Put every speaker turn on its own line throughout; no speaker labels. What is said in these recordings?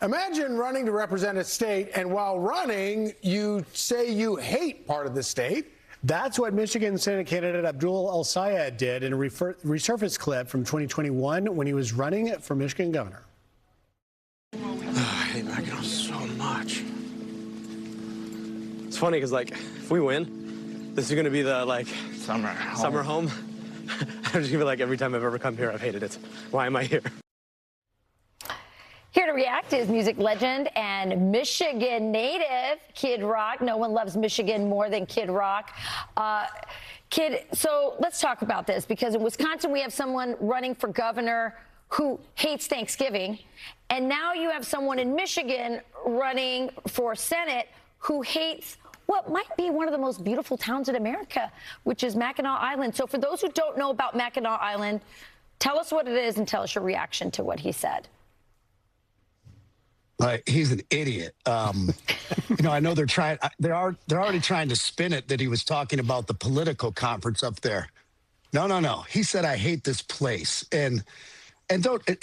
Imagine running to represent a state, and while running, you say you hate part of the state.
That's what Michigan Senate candidate Abdul El Sayed did in a resurfaced clip from 2021 when he was running for Michigan governor.
I hate Mackinac so much. It's funny because, if we win, this is going to be the, summer home. I'm just going to be like, every time I've ever come here, I've hated it. Why am I here?
Here to react is music legend and Michigan native Kid Rock. No one loves Michigan more than Kid Rock. Kid, so let's talk about this, because in Wisconsin we have someone running for governor who hates Thanksgiving, and now you have someone in Michigan running for Senate who hates what might be one of the most beautiful towns in America, which is Mackinac Island. So for those who don't know about Mackinac Island, tell us what it is and tell us your reaction to what he said.
He's an idiot. I know they're already trying to spin it that he was talking about the political conference up there. No. He said, I hate this place. And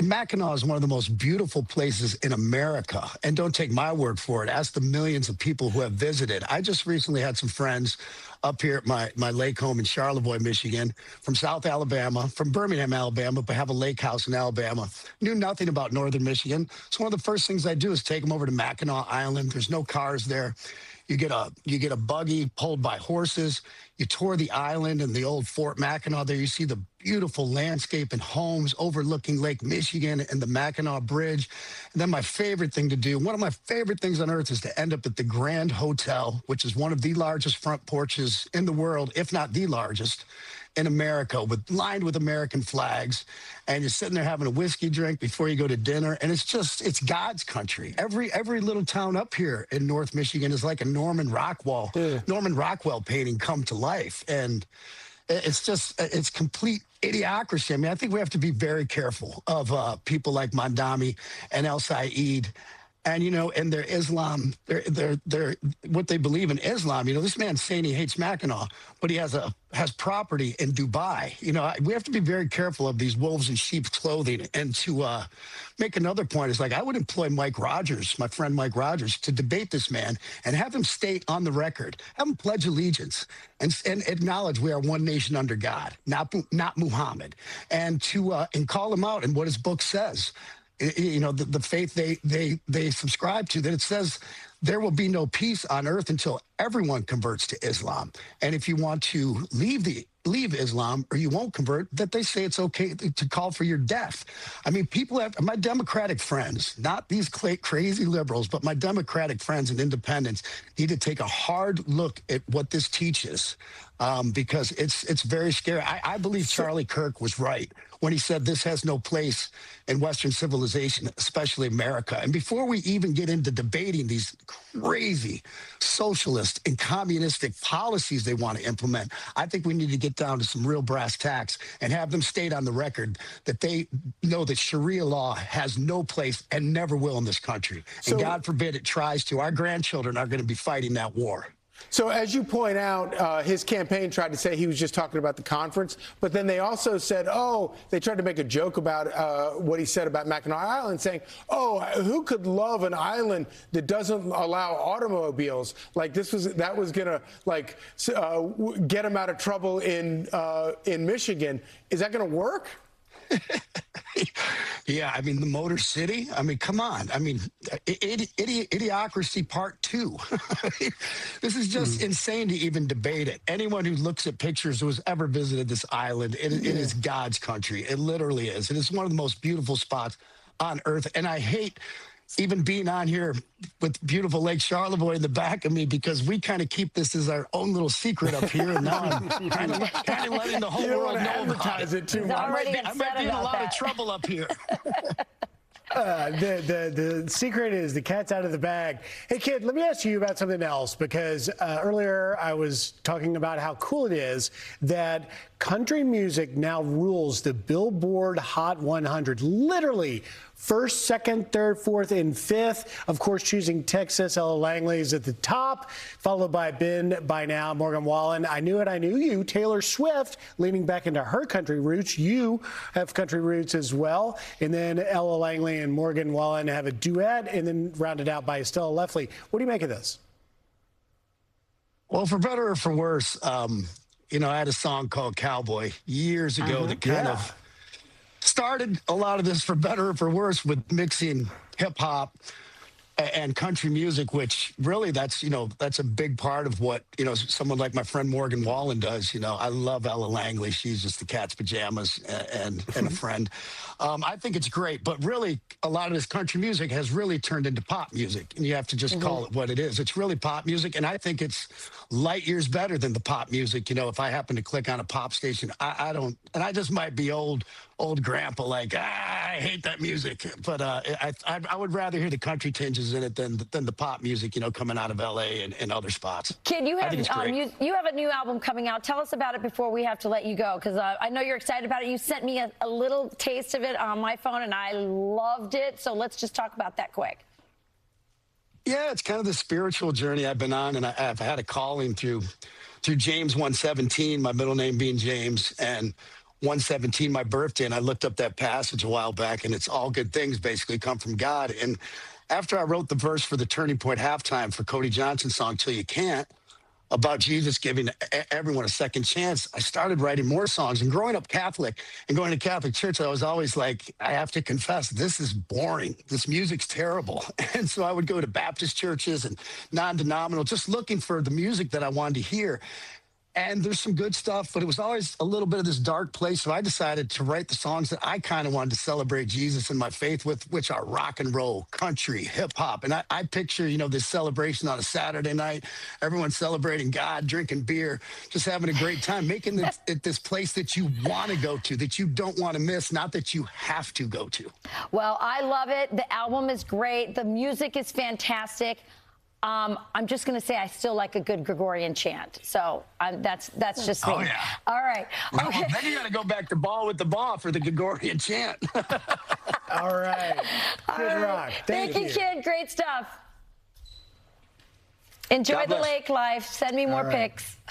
Mackinac is one of the most beautiful places in America. And don't take my word for it. Ask the millions of people who have visited. I just recently had some friends up here at my lake home in Charlevoix, Michigan, from South Alabama, from Birmingham, Alabama, but have a lake house in Alabama. Knew nothing about northern Michigan. So one of the first things I do is take them over to Mackinac Island. There's no cars there. You get a buggy pulled by horses. You tour the island and the old Fort Mackinac there. You see the beautiful landscape and homes overlooking Lake Michigan and the Mackinac Bridge. And then my favorite thing to do, one of my favorite things on earth, is to end up at the Grand Hotel, which is one of the largest front porches in the world, if not the largest in America, lined with American flags. And you're sitting there having a whiskey drink before you go to dinner. And it's God's country. Every little town up here in North Michigan is like a Norman Rockwell painting come to life. And it's complete idiocracy. I mean, I think we have to be very careful of people like Mandami and El Sayed. And, and their Islam, they're what they believe in Islam. This man's saying he hates Mackinac, but he has property in Dubai. We have to be very careful of these wolves in sheep's clothing. And to make another point is, I would employ Mike Rogers, my friend Mike Rogers, to debate this man and have him state on the record, have him pledge allegiance and acknowledge we are one nation under God, not Muhammad, and call him out in what his book says. The faith they subscribe to, that it says there will be no peace on earth until everyone converts to Islam. And if you want to leave Islam or you won't convert, that they say it's okay to call for your death. I mean, people have, my Democratic friends, not these crazy liberals, but my Democratic friends and independents need to take a hard look at what this teaches, because it's very scary. I believe Charlie Kirk was right when he said this has no place in Western civilization, especially America. And before we even get into debating these crazy socialist and communistic policies they want to implement, I think we need to get down to some real brass tacks and have them state on the record that they know that Sharia law has no place and never will in this country. And God forbid it tries to. Our grandchildren are going to be fighting that war.
So as you point out, his campaign tried to say he was just talking about the conference, but then they also said, they tried to make a joke about what he said about Mackinac Island, saying, who could love an island that doesn't allow automobiles? That was going to get him out of trouble in Michigan. Is that going to work?
Yeah, I mean, the Motor City. I mean, come on. I mean, idiocracy part 2. This is just insane to even debate it. Anyone who looks at pictures who has ever visited this island, it is God's country. It literally is. And it's one of the most beautiful spots on earth. And I hate even being on here with beautiful Lake Charlevoix in the back of me, because we kind of keep this as our own little secret up here. And now I'm kind of letting the whole world know about it.
Too much.
I might be in a lot of trouble up here.
The secret is the cat's out of the bag. Hey, Kid, let me ask you about something else, because earlier I was talking about how cool it is that Country music now rules the Billboard Hot 100. Literally, first, second, third, fourth, and fifth. Of course, choosing Texas, Ella Langley is at the top, followed by Ben by now, Morgan Wallen. I Knew It, I Knew You. Taylor Swift leaning back into her country roots. You have country roots as well. And then Ella Langley and Morgan Wallen have a duet, and then rounded out by Estella Lefley. What do you make of this?
Well, for better or for worse, you know, I had a song called Cowboy years ago that kind of started a lot of this, for better or for worse, with mixing hip hop and country music, which really that's a big part of what, someone like my friend Morgan Wallen does. I love Ella Langley. She's just the cat's pajamas and a friend. I think it's great, but really a lot of this country music has really turned into pop music, and you have to just call it what it is. It's really pop music, and I think it's light years better than the pop music. If I happen to click on a pop station, I don't, and I just might be old grandpa, like, I hate that music. But I would rather hear the country tinges in it than the pop music, coming out of L.A. and other spots.
Kid, you have a new album coming out. Tell us about it before we have to let you go, because I know you're excited about it. You sent me a little taste of it on my phone, and I loved it. So let's just talk about that quick.
Yeah, it's kind of the spiritual journey I've been on, and I've had a calling through James 1:17, my middle name being James, and 1:17, my birthday. And I looked up that passage a while back, and it's all good things basically come from God. And after I wrote the verse for the Turning Point halftime for Cody Johnson's song Till You Can't, about Jesus giving everyone a second chance, I started writing more songs. And growing up Catholic and going to Catholic church, I was always like, I have to confess, this is boring. This music's terrible. And so I would go to Baptist churches and non-denominational, just looking for the music that I wanted to hear. And there's some good stuff, but it was always a little bit of this dark place. So I decided to write the songs that I kind of wanted to celebrate Jesus and my faith with, which are rock and roll, country, hip hop. And I picture, this celebration on a Saturday night, everyone celebrating God, drinking beer, just having a great time, making it this place that you want to go to, that you don't want to miss, not that you have to go to.
Well, I love it. The album is great. The music is fantastic. I'm just going to say I still like a good Gregorian chant. So that's just me.
Oh, yeah.
All right.
Well,
Okay.
then you got to go back to Ball with the Ball for the Gregorian chant.
All right. Kid Rock.
Thank you, Kid. Great stuff. Enjoy the lake life. Send me more pics.